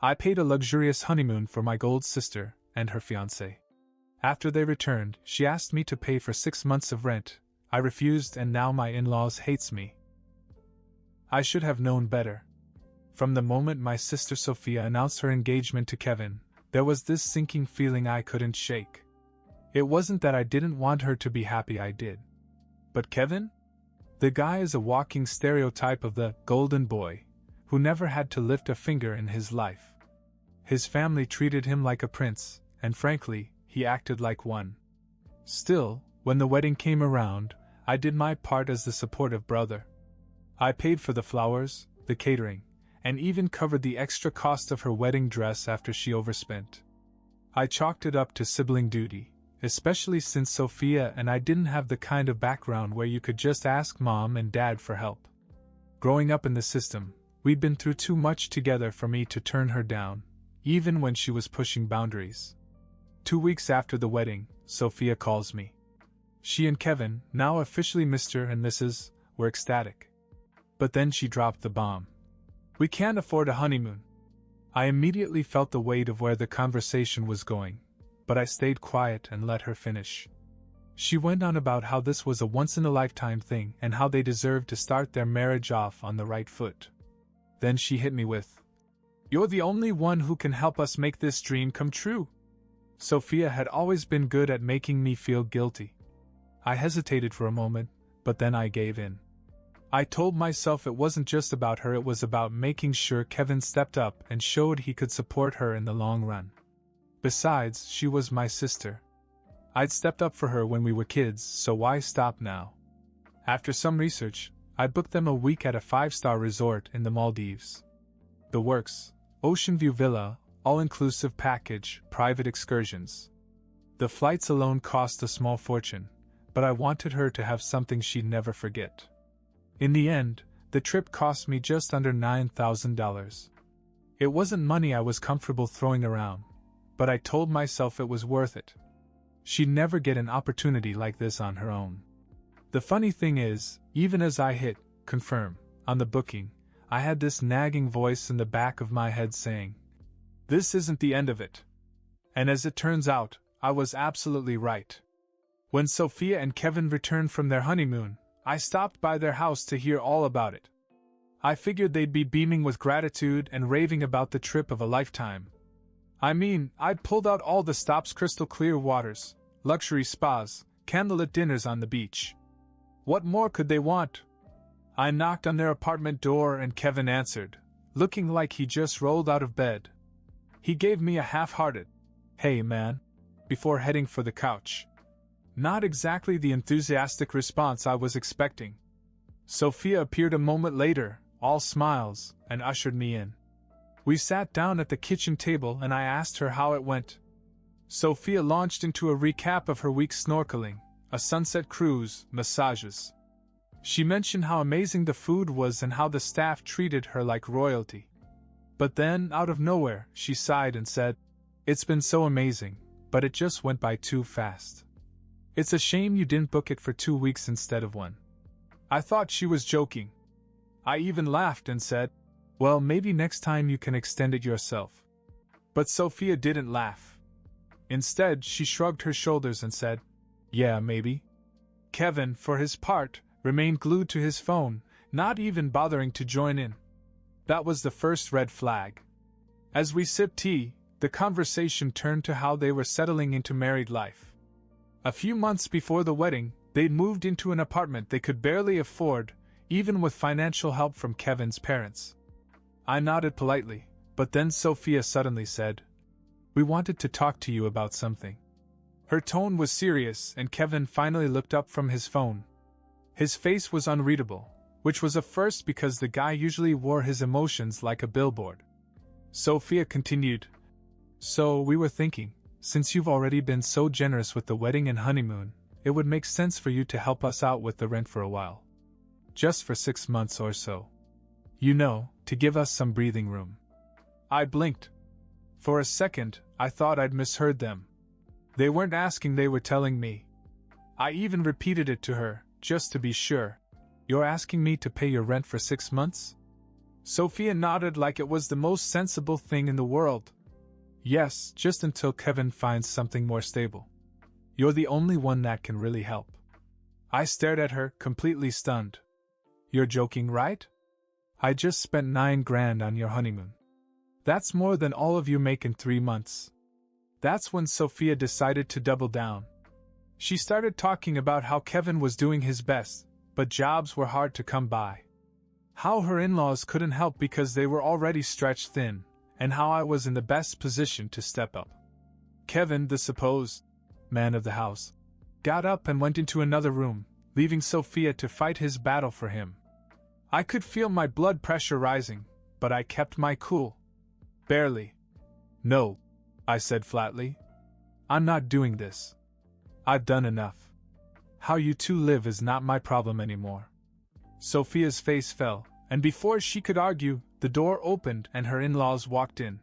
I paid a luxurious honeymoon for my gold sister and her fiancé. After they returned, she asked me to pay for 6 months of rent. I refused, and now my in-laws hates me. I should have known better. From the moment my sister Sophia announced her engagement to Kevin, there was this sinking feeling I couldn't shake. It wasn't that I didn't want her to be happy, I did. But Kevin? The guy is a walking stereotype of the golden boy, who never had to lift a finger in his life. His family treated him like a prince, and frankly, he acted like one. Still, when the wedding came around, I did my part as the supportive brother. I paid for the flowers, the catering, and even covered the extra cost of her wedding dress after she overspent. I chalked it up to sibling duty, especially since Sophia and I didn't have the kind of background where you could just ask mom and dad for help. Growing up in the system, we'd been through too much together for me to turn her down, even when she was pushing boundaries. 2 weeks after the wedding, Sophia calls me. She and Kevin, now officially Mr. and Mrs., were ecstatic. But then she dropped the bomb. We can't afford a honeymoon. I immediately felt the weight of where the conversation was going, but I stayed quiet and let her finish. She went on about how this was a once-in-a-lifetime thing and how they deserved to start their marriage off on the right foot. Then she hit me with, "You're the only one who can help us make this dream come true." Sophia had always been good at making me feel guilty. I hesitated for a moment, but then I gave in. I told myself it wasn't just about her, it was about making sure Kevin stepped up and showed he could support her in the long run. Besides, she was my sister. I'd stepped up for her when we were kids, so why stop now? After some research, I booked them a week at a 5-star resort in the Maldives. The works: ocean view villa, all-inclusive package, private excursions. The flights alone cost a small fortune, but I wanted her to have something she'd never forget. In the end, the trip cost me just under $9,000. It wasn't money I was comfortable throwing around, but I told myself it was worth it. She'd never get an opportunity like this on her own. The funny thing is, even as I hit confirm on the booking, I had this nagging voice in the back of my head saying, "This isn't the end of it." And as it turns out, I was absolutely right. When Sophia and Kevin returned from their honeymoon, I stopped by their house to hear all about it. I figured they'd be beaming with gratitude and raving about the trip of a lifetime. I mean, I'd pulled out all the stops: crystal clear waters, luxury spas, candlelit dinners on the beach. What more could they want? I knocked on their apartment door and Kevin answered, looking like he just rolled out of bed. He gave me a half-hearted, "Hey man," before heading for the couch. Not exactly the enthusiastic response I was expecting. Sophia appeared a moment later, all smiles, and ushered me in. We sat down at the kitchen table and I asked her how it went. Sophia launched into a recap of her week's snorkeling, a sunset cruise, massages. She mentioned how amazing the food was and how the staff treated her like royalty. But then, out of nowhere, she sighed and said, "It's been so amazing, but it just went by too fast. It's a shame you didn't book it for 2 weeks instead of 1. I thought she was joking. I even laughed and said, "Well, maybe next time you can extend it yourself." But Sophia didn't laugh. Instead, she shrugged her shoulders and said, "Yeah, maybe." Kevin, for his part, remained glued to his phone, not even bothering to join in. That was the first red flag. As we sipped tea, the conversation turned to how they were settling into married life. A few months before the wedding, they'd moved into an apartment they could barely afford, even with financial help from Kevin's parents. I nodded politely, but then Sophia suddenly said, "We wanted to talk to you about something." Her tone was serious, and Kevin finally looked up from his phone. His face was unreadable, which was a first because the guy usually wore his emotions like a billboard. Sophia continued, "So we were thinking, since you've already been so generous with the wedding and honeymoon, it would make sense for you to help us out with the rent for a while. Just for 6 months or so. You know, to give us some breathing room." I blinked. For a second, I thought I'd misheard them. They weren't asking, they were telling me. I even repeated it to her, just to be sure. "You're asking me to pay your rent for 6 months?" Sophia nodded like it was the most sensible thing in the world. Yes, just until Kevin finds something more stable. You're the only one that can really help. I stared at her, completely stunned. You're joking, right? I just spent $9,000 on your honeymoon. That's more than all of you make in 3 months. That's when Sophia decided to double down. She started talking about how Kevin was doing his best, but jobs were hard to come by. How her in-laws couldn't help because they were already stretched thin, and how I was in the best position to step up. Kevin, the supposed man of the house, got up and went into another room, leaving Sophia to fight his battle for him. I could feel my blood pressure rising, but I kept my cool. Barely. No, I said flatly. I'm not doing this. I've done enough. How you two live is not my problem anymore. Sophia's face fell, and before she could argue, the door opened and her in-laws walked in.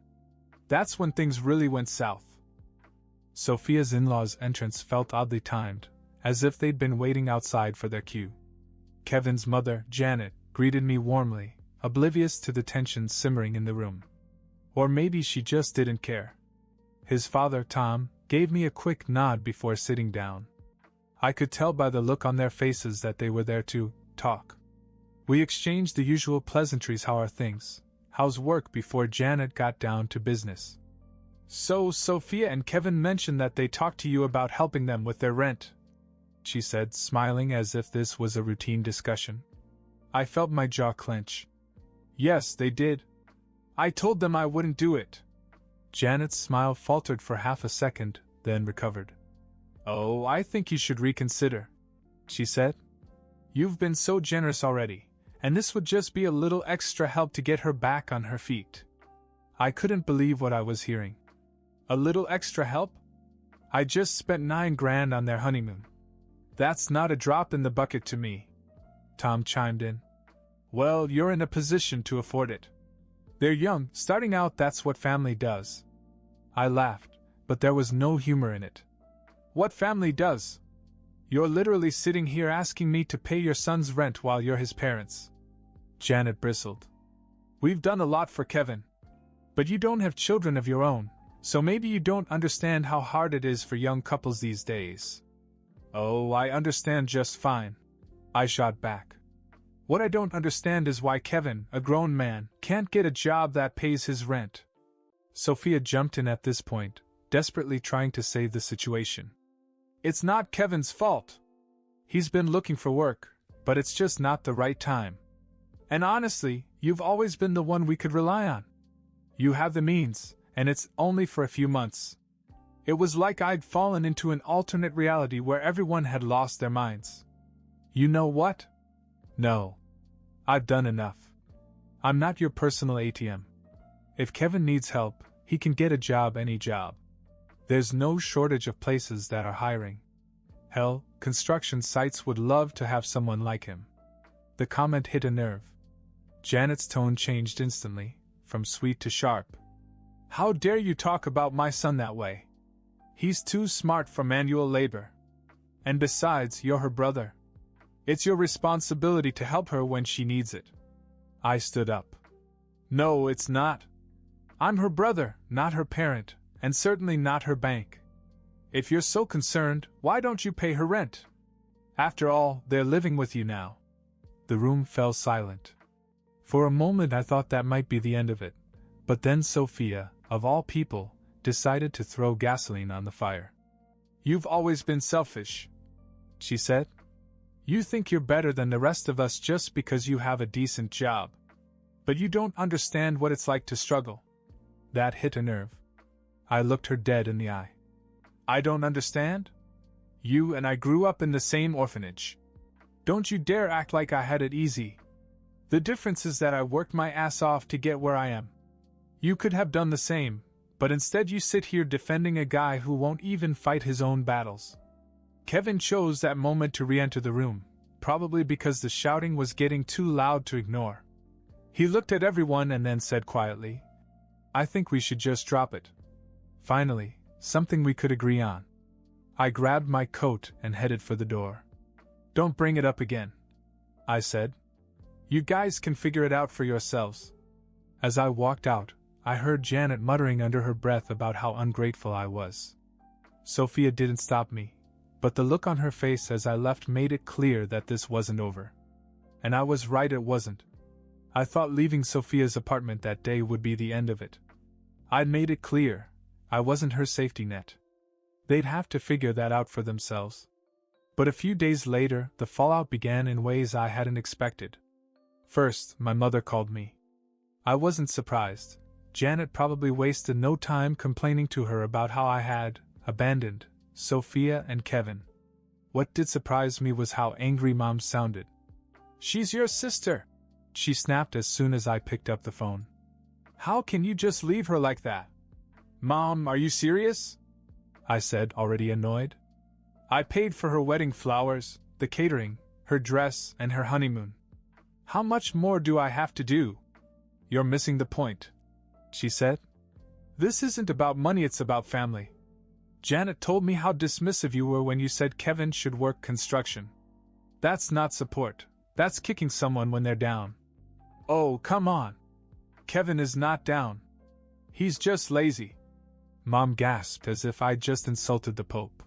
That's when things really went south. Sophia's in-laws' entrance felt oddly timed, as if they'd been waiting outside for their cue. Kevin's mother, Janet, greeted me warmly, oblivious to the tension simmering in the room. Or maybe she just didn't care. His father, Tom, gave me a quick nod before sitting down. I could tell by the look on their faces that they were there to talk. We exchanged the usual pleasantries, how are things, how's work, before Janet got down to business. So Sophia and Kevin mentioned that they talked to you about helping them with their rent, she said, smiling as if this was a routine discussion. I felt my jaw clench. Yes, they did. I told them I wouldn't do it. Janet's smile faltered for half a second, then recovered. Oh, I think you should reconsider, she said. You've been so generous already, and this would just be a little extra help to get her back on her feet. I couldn't believe what I was hearing. A little extra help? I just spent $9,000 on their honeymoon. That's not a drop in the bucket to me, Tom chimed in. Well, you're in a position to afford it. They're young, starting out, that's what family does. I laughed, but there was no humor in it. What family does? You're literally sitting here asking me to pay your son's rent while you're his parents. Janet bristled. We've done a lot for Kevin. But you don't have children of your own, so maybe you don't understand how hard it is for young couples these days. Oh, I understand just fine, I shot back. What I don't understand is why Kevin, a grown man, can't get a job that pays his rent. Sophia jumped in at this point, desperately trying to save the situation. It's not Kevin's fault. He's been looking for work, but it's just not the right time. And honestly, you've always been the one we could rely on. You have the means, and it's only for a few months. It was like I'd fallen into an alternate reality where everyone had lost their minds. You know what? No. I've done enough. I'm not your personal ATM. If Kevin needs help, he can get a job, any job. There's no shortage of places that are hiring. Hell, construction sites would love to have someone like him. The comment hit a nerve. Janet's tone changed instantly, from sweet to sharp. How dare you talk about my son that way? He's too smart for manual labor. And besides, you're her brother. It's your responsibility to help her when she needs it. I stood up. No, it's not. I'm her brother, not her parent, and certainly not her bank. If you're so concerned, why don't you pay her rent? After all, they're living with you now. The room fell silent. For a moment I thought that might be the end of it, but then Sophia, of all people, decided to throw gasoline on the fire. You've always been selfish, she said. You think you're better than the rest of us just because you have a decent job. But you don't understand what it's like to struggle. That hit a nerve. I looked her dead in the eye. I don't understand? You and I grew up in the same orphanage. Don't you dare act like I had it easy. The difference is that I worked my ass off to get where I am. You could have done the same, but instead you sit here defending a guy who won't even fight his own battles. Kevin chose that moment to re-enter the room, probably because the shouting was getting too loud to ignore. He looked at everyone and then said quietly, I think we should just drop it. Finally, something we could agree on. I grabbed my coat and headed for the door. Don't bring it up again, I said. You guys can figure it out for yourselves. As I walked out, I heard Janet muttering under her breath about how ungrateful I was. Sophia didn't stop me, but the look on her face as I left made it clear that this wasn't over. And I was right, it wasn't. I thought leaving Sophia's apartment that day would be the end of it. I'd made it clear, I wasn't her safety net. They'd have to figure that out for themselves. But a few days later, the fallout began in ways I hadn't expected. First, my mother called me. I wasn't surprised. Janet probably wasted no time complaining to her about how I had abandoned Sophia and Kevin. What did surprise me was how angry Mom sounded. "She's your sister," she snapped as soon as I picked up the phone. "How can you just leave her like that?" "Mom, are you serious?" I said, already annoyed. "I paid for her wedding flowers, the catering, her dress, and her honeymoon. How much more do I have to do?" "You're missing the point," she said. "This isn't about money, it's about family. Janet told me how dismissive you were when you said Kevin should work construction. That's not support, that's kicking someone when they're down." "Oh, come on. Kevin is not down. He's just lazy." Mom gasped as if I'd just insulted the Pope.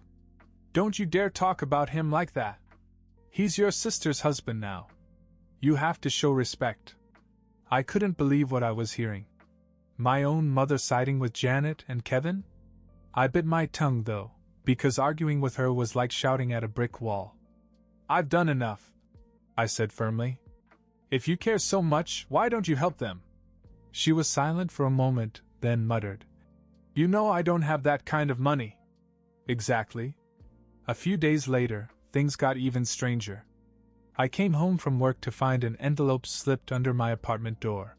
"Don't you dare talk about him like that. He's your sister's husband now. You have to show respect." I couldn't believe what I was hearing. My own mother siding with Janet and Kevin? I bit my tongue though, because arguing with her was like shouting at a brick wall. "I've done enough," I said firmly. "If you care so much, why don't you help them?" She was silent for a moment, then muttered, "You know I don't have that kind of money." Exactly. A few days later, things got even stranger. I came home from work to find an envelope slipped under my apartment door.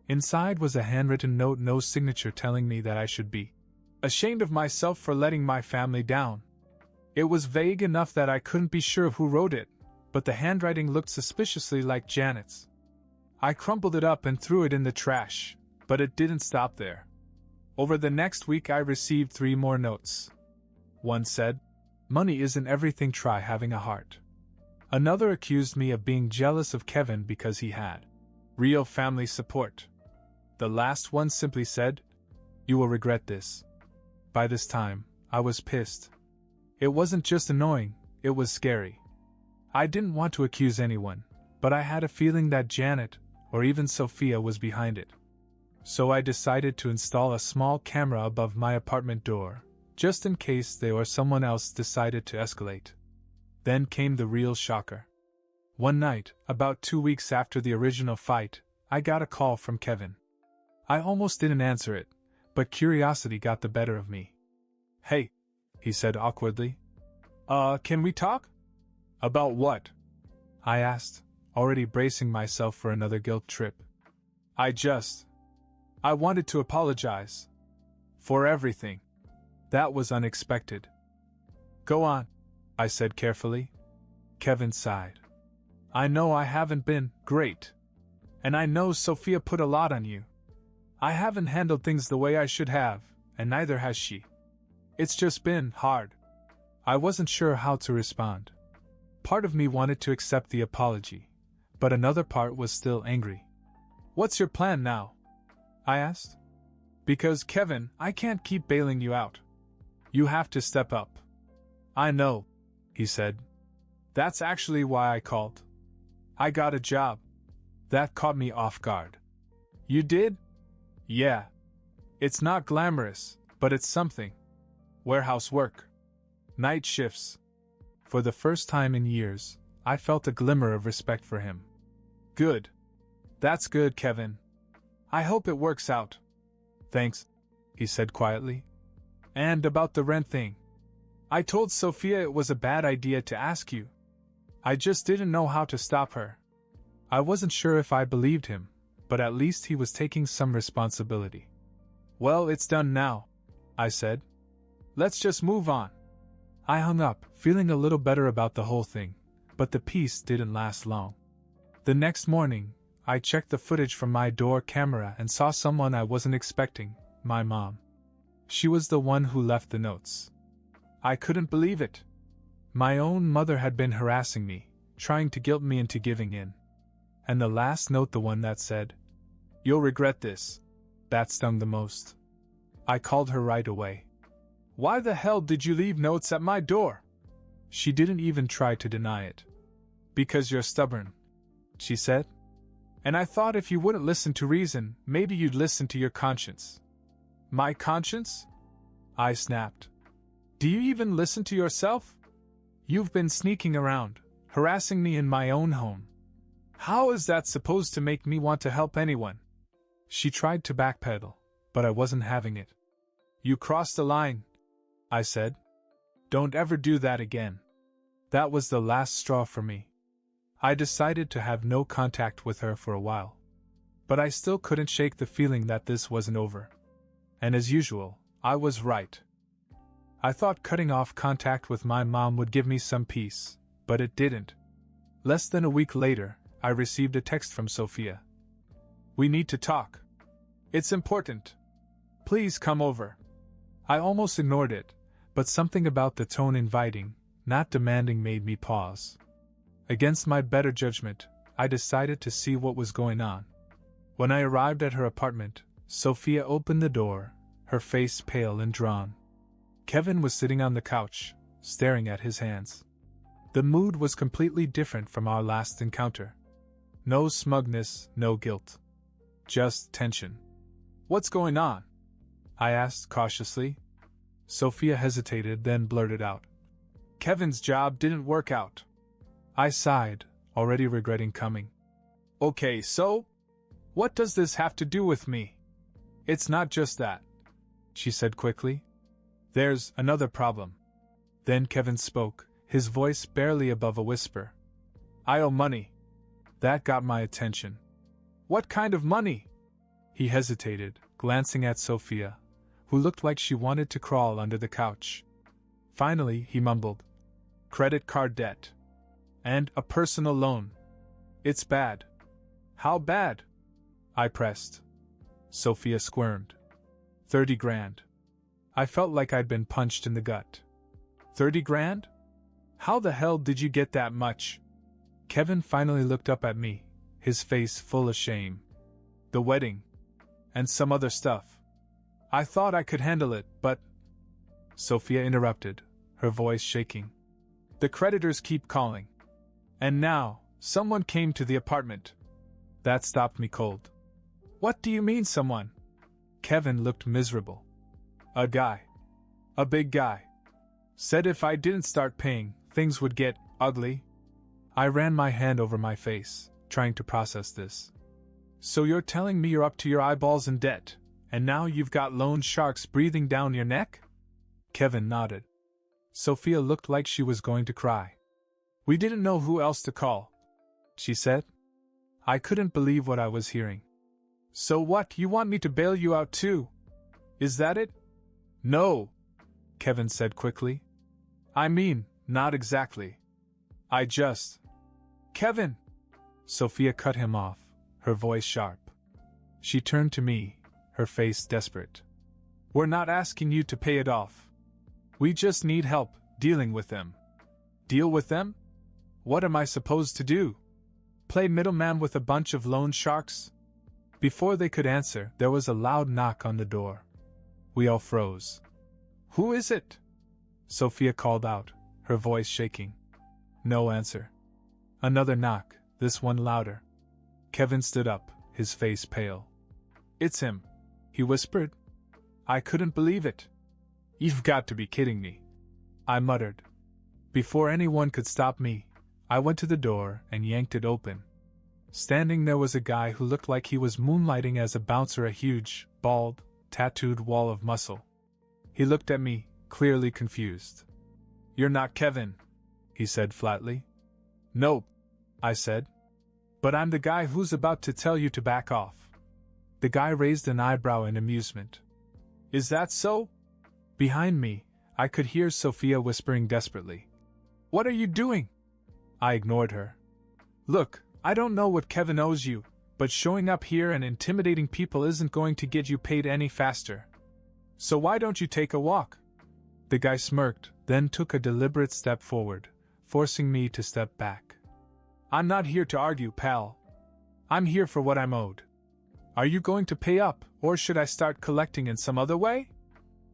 Inside was a handwritten note, no signature, telling me that I should be ashamed of myself for letting my family down. It was vague enough that I couldn't be sure of who wrote it, but the handwriting looked suspiciously like Janet's. I crumpled it up and threw it in the trash, but it didn't stop there. Over the next week I received 3 more notes. One said, "Money isn't everything, try having a heart." Another accused me of being jealous of Kevin because he had real family support. The last one simply said, "You will regret this." By this time, I was pissed. It wasn't just annoying, it was scary. I didn't want to accuse anyone, but I had a feeling that Janet, or even Sophia, was behind it. So I decided to install a small camera above my apartment door, just in case they or someone else decided to escalate. Then came the real shocker. One night, about 2 weeks after the original fight, I got a call from Kevin. I almost didn't answer it, but curiosity got the better of me. "Hey," he said awkwardly. Can we talk?" "About what?" I asked, already bracing myself for another guilt trip. I wanted to apologize. For everything. That was unexpected." "Go on," I said carefully. Kevin sighed. "I know I haven't been great. And I know Sophia put a lot on you. I haven't handled things the way I should have, and neither has she. It's just been hard." I wasn't sure how to respond. Part of me wanted to accept the apology, but another part was still angry. "What's your plan now?" I asked. "Because, Kevin, I can't keep bailing you out. You have to step up." "I know," he said. "That's actually why I called. I got a job." That caught me off guard. "You did?" "Yeah. It's not glamorous, but it's something. Warehouse work. Night shifts." For the first time in years, I felt a glimmer of respect for him. "Good. That's good, Kevin. I hope it works out." "Thanks," he said quietly. "And about the rent thing. I told Sophia it was a bad idea to ask you. I just didn't know how to stop her." I wasn't sure if I believed him, but at least he was taking some responsibility. "Well, it's done now," I said. "Let's just move on." I hung up, feeling a little better about the whole thing, but the peace didn't last long. The next morning, I checked the footage from my door camera and saw someone I wasn't expecting, my mom. She was the one who left the notes. I couldn't believe it. My own mother had been harassing me, trying to guilt me into giving in. And the last note, the one that said, "You'll regret this," that stung the most. I called her right away. "Why the hell did you leave notes at my door?" She didn't even try to deny it. "Because you're stubborn," she said. "And I thought if you wouldn't listen to reason, maybe you'd listen to your conscience." "My conscience?" I snapped. "Do you even listen to yourself? You've been sneaking around, harassing me in my own home. How is that supposed to make me want to help anyone?" She tried to backpedal, but I wasn't having it. "You crossed the line," I said. "Don't ever do that again." That was the last straw for me. I decided to have no contact with her for a while. But I still couldn't shake the feeling that this wasn't over. And as usual, I was right. I thought cutting off contact with my mom would give me some peace, but it didn't. Less than a week later, I received a text from Sophia. "We need to talk. It's important. Please come over." I almost ignored it, but something about the tone, inviting, not demanding, made me pause. Against my better judgment, I decided to see what was going on. When I arrived at her apartment, Sophia opened the door, her face pale and drawn. Kevin was sitting on the couch, staring at his hands. The mood was completely different from our last encounter. No smugness, no guilt. Just tension. "What's going on?" I asked cautiously. Sophia hesitated, then blurted out, "Kevin's job didn't work out." I sighed, already regretting coming. "Okay, so? What does this have to do with me?" "It's not just that," she said quickly. "There's another problem." Then Kevin spoke, his voice barely above a whisper. "I owe money." That got my attention. "What kind of money?" He hesitated, glancing at Sophia, who looked like she wanted to crawl under the couch. Finally, he mumbled, "Credit card debt. And a personal loan. It's bad." "How bad?" I pressed. Sophia squirmed. 30 grand. I felt like I'd been punched in the gut. 30 grand? How the hell did you get that much? Kevin finally looked up at me, his face full of shame. "The wedding. And some other stuff. I thought I could handle it, but..." Sophia interrupted, her voice shaking. "The creditors keep calling. And now, someone came to the apartment." That stopped me cold. "What do you mean, someone?" Kevin looked miserable. "A guy. A big guy. Said if I didn't start paying, things would get ugly." I ran my hand over my face, trying to process this. "So you're telling me you're up to your eyeballs in debt, and now you've got loan sharks breathing down your neck?" Kevin nodded. Sophia looked like she was going to cry. "We didn't know who else to call," she said. I couldn't believe what I was hearing. "So what, you want me to bail you out too? Is that it?" "No," Kevin said quickly. "I mean, not exactly. I just..." "Kevin!" Sophia cut him off, her voice sharp. She turned to me, her face desperate. "We're not asking you to pay it off. We just need help dealing with them." "Deal with them? What am I supposed to do? Play middleman with a bunch of loan sharks?" Before they could answer, there was a loud knock on the door. We all froze. "Who is it?" Sophia called out, her voice shaking. No answer. Another knock, this one louder. Kevin stood up, his face pale. "It's him," he whispered. I couldn't believe it. "You've got to be kidding me," I muttered. Before anyone could stop me, I went to the door and yanked it open. Standing there was a guy who looked like he was moonlighting as a bouncer, a huge, bald, tattooed wall of muscle. He looked at me, clearly confused. "You're not Kevin," he said flatly. "Nope," I said. "But I'm the guy who's about to tell you to back off." The guy raised an eyebrow in amusement. "Is that so?" Behind me, I could hear Sophia whispering desperately. "What are you doing?" I ignored her. "Look, I don't know what Kevin owes you, but showing up here and intimidating people isn't going to get you paid any faster. So why don't you take a walk?" The guy smirked, then took a deliberate step forward, forcing me to step back. "I'm not here to argue, pal," I'm here for what I'm owed. Are you going to pay up, or should I start collecting in some other way?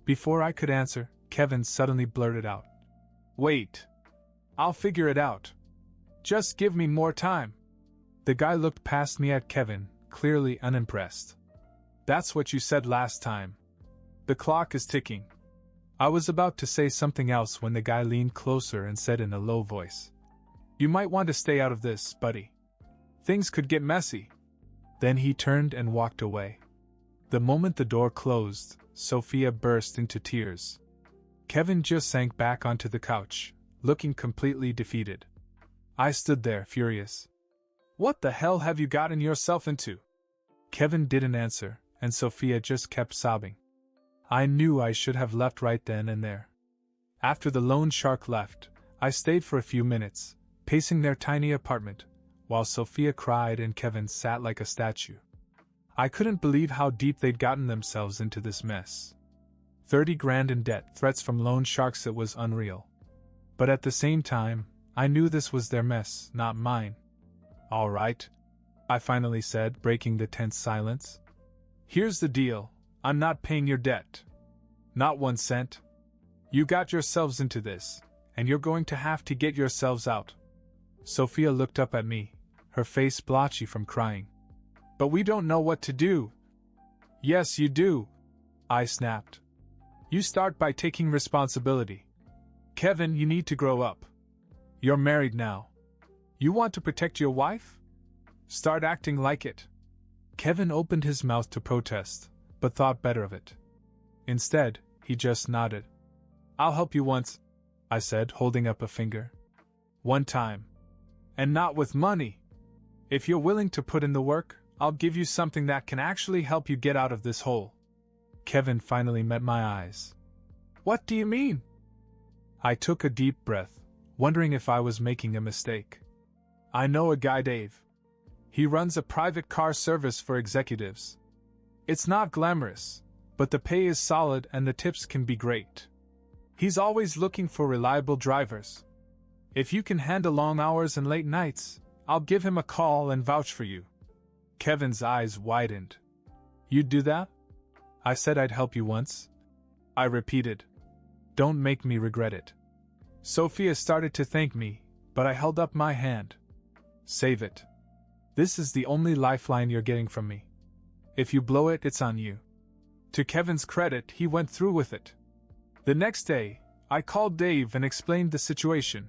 Before I could answer, Kevin suddenly blurted out. Wait. I'll figure it out. Just give me more time. The guy looked past me at Kevin, clearly unimpressed. That's what you said last time. The clock is ticking. I was about to say something else when the guy leaned closer and said in a low voice, You might want to stay out of this, buddy. Things could get messy. Then he turned and walked away. The moment the door closed, Sophia burst into tears. Kevin just sank back onto the couch, looking completely defeated. I stood there, furious. What the hell have you gotten yourself into? Kevin didn't answer, and Sophia just kept sobbing. I knew I should have left right then and there. After the loan shark left, I stayed for a few minutes, pacing their tiny apartment, while Sophia cried and Kevin sat like a statue. I couldn't believe how deep they'd gotten themselves into this mess. 30 grand in debt, threats from loan sharks, it was unreal. But at the same time, I knew this was their mess, not mine. All right, I finally said, breaking the tense silence. Here's the deal. I'm not paying your debt. Not 1 cent. You got yourselves into this, and you're going to have to get yourselves out. Sophia looked up at me, her face blotchy from crying. But we don't know what to do. Yes, you do, I snapped. You start by taking responsibility. Kevin, you need to grow up. You're married now. You want to protect your wife? Start acting like it. Kevin opened his mouth to protest, but thought better of it. Instead, he just nodded. I'll help you once, I said, holding up a finger. One time. And not with money. If you're willing to put in the work, I'll give you something that can actually help you get out of this hole. Kevin finally met my eyes. What do you mean? I took a deep breath, wondering if I was making a mistake. I know a guy, Dave. He runs a private car service for executives. It's not glamorous, but the pay is solid and the tips can be great. He's always looking for reliable drivers. If you can handle long hours and late nights, I'll give him a call and vouch for you. Kevin's eyes widened. You'd do that? I said I'd help you once. I repeated. Don't make me regret it. Sophia started to thank me, but I held up my hand. Save it. This is the only lifeline you're getting from me. If you blow it, it's on you. To Kevin's credit, he went through with it. The next day, I called Dave and explained the situation.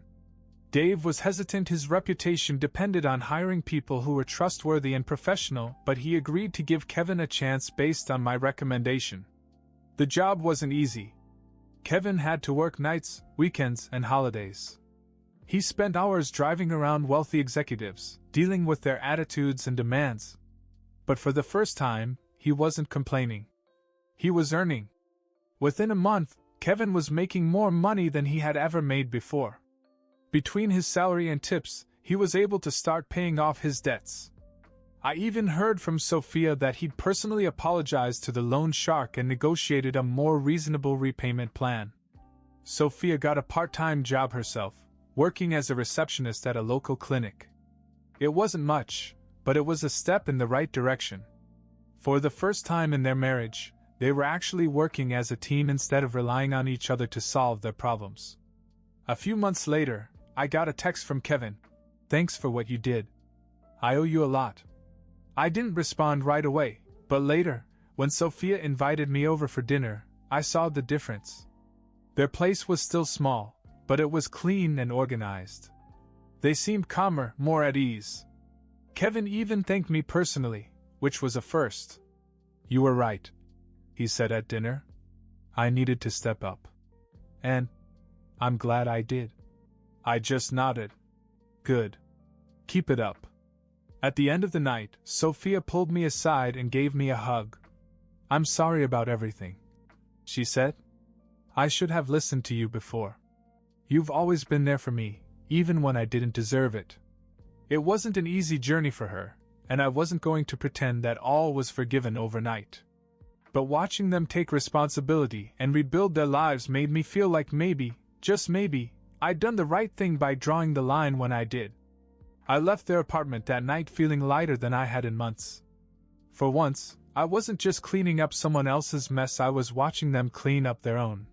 Dave was hesitant. His reputation depended on hiring people who were trustworthy and professional, but he agreed to give Kevin a chance based on my recommendation. The job wasn't easy. Kevin had to work nights, weekends, and holidays. He spent hours driving around wealthy executives, dealing with their attitudes and demands. But for the first time, he wasn't complaining. He was earning. Within a month, Kevin was making more money than he had ever made before. Between his salary and tips, he was able to start paying off his debts. I even heard from Sophia that he'd personally apologized to the loan shark and negotiated a more reasonable repayment plan. Sophia got a part-time job herself, working as a receptionist at a local clinic. It wasn't much, but it was a step in the right direction. For the first time in their marriage, they were actually working as a team instead of relying on each other to solve their problems. A few months later, I got a text from Kevin. Thanks for what you did. I owe you a lot. I didn't respond right away, but later, when Sophia invited me over for dinner, I saw the difference. Their place was still small, but it was clean and organized. They seemed calmer, more at ease. Kevin even thanked me personally, which was a first. You were right, he said at dinner. I needed to step up. And I'm glad I did. I just nodded. Good. Keep it up. At the end of the night, Sophia pulled me aside and gave me a hug. I'm sorry about everything, she said. I should have listened to you before. You've always been there for me, even when I didn't deserve it. It wasn't an easy journey for her, and I wasn't going to pretend that all was forgiven overnight. But watching them take responsibility and rebuild their lives made me feel like maybe, just maybe, I'd done the right thing by drawing the line when I did. I left their apartment that night feeling lighter than I had in months. For once, I wasn't just cleaning up someone else's mess, I was watching them clean up their own.